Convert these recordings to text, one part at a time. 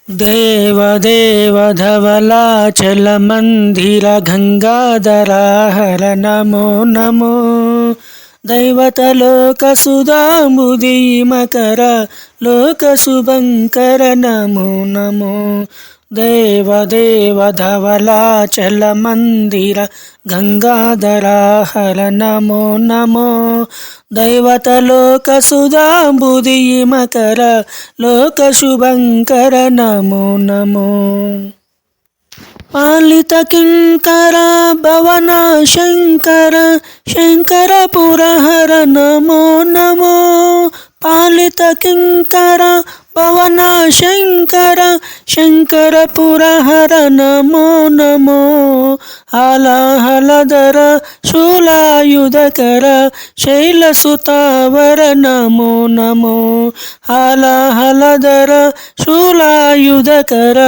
దేవదేవ ధవళాచల మందిర గంగాధర హర నమో నమో దైవతలోక సుధాంబుది మకర లోక శుభంకర నమో నమో దేవదేవ ధవళాచల మందిర గంగాధర హర నమో నమో దైవతలోక సుధాంబుది మకర లోక శుభంకర నమో నమో పాలిత కింకర భవన శంకర శంకర పురహర నమో నమో పాలిత కింకర భవన శంకర శంకర పురహర నమో నమో హాలాహలధర శూలాయుధకర శైలసుతావర నమో నమో హాలాహలధర శూలాయుధకర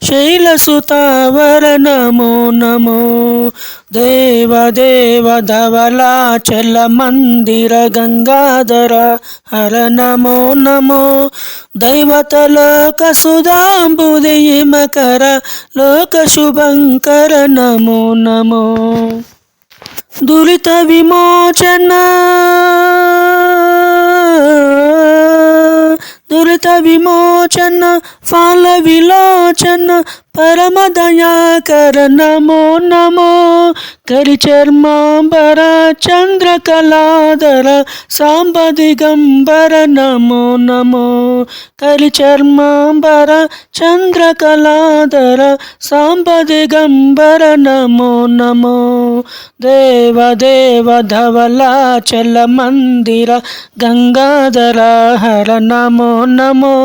శైలసుతావర నమో నమో దేవదేవ ధవళాచల మందిర గంగాధర హర నమో నమో దైవతలోక సుధాంబుది మకర లోక శుభంకర నమో నమో దురిత విమోచన దురిత విమోచన ఫల విలోచన పరమ దయాకర నమో నమో కరిచర్మాంబర చంద్రకళాధర సాంబ దిగంబర నమో నమో కరిచర్మాంబర చంద్రకళాధర సాంబ దిగంబర నమో నమో దేవదేవ ధవళాచల మందిర గంగాధర హర నమో నమో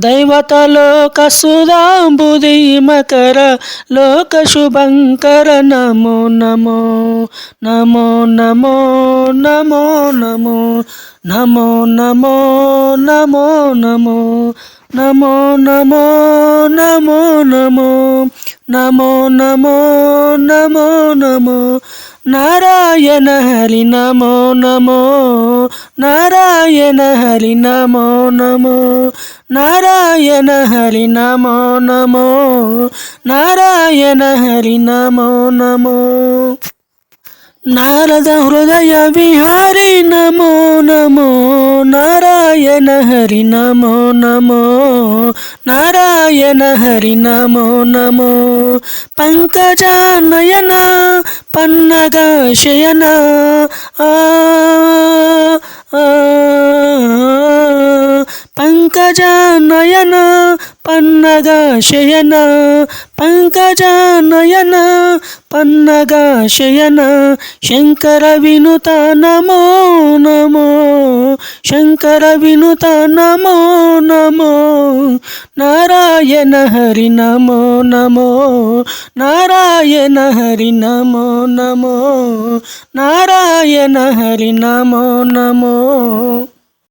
దైవతలోక సుధాంబుది మకర లోక శుభంకర నమో నమో నమో నమో నమో నమో నమో నమో నమో నమో నమో నమో నమో నమో నమో నమో నమో నమో నారాయణ హరి నమో నమో నారాయణ హరి నమో నమో నారాయణ హరి నమో నమో నారాయణ హరి నమో నమో నారద హృదయ విహారి నమో నమో నారాయణ హరి నమో నమో నారాయణ హరి నమో నమో పంకజానయన పన్నగ శయన పంకజానయన పన్నగ శయన పంకజానయన పన్నగ శయన శంకర వినుత నమో నమో శంకర వినుత నమో నమో నారాయణ హరి నమో నమో నారాయణ హరి నమో నమో నారాయణ హరి నమో నమో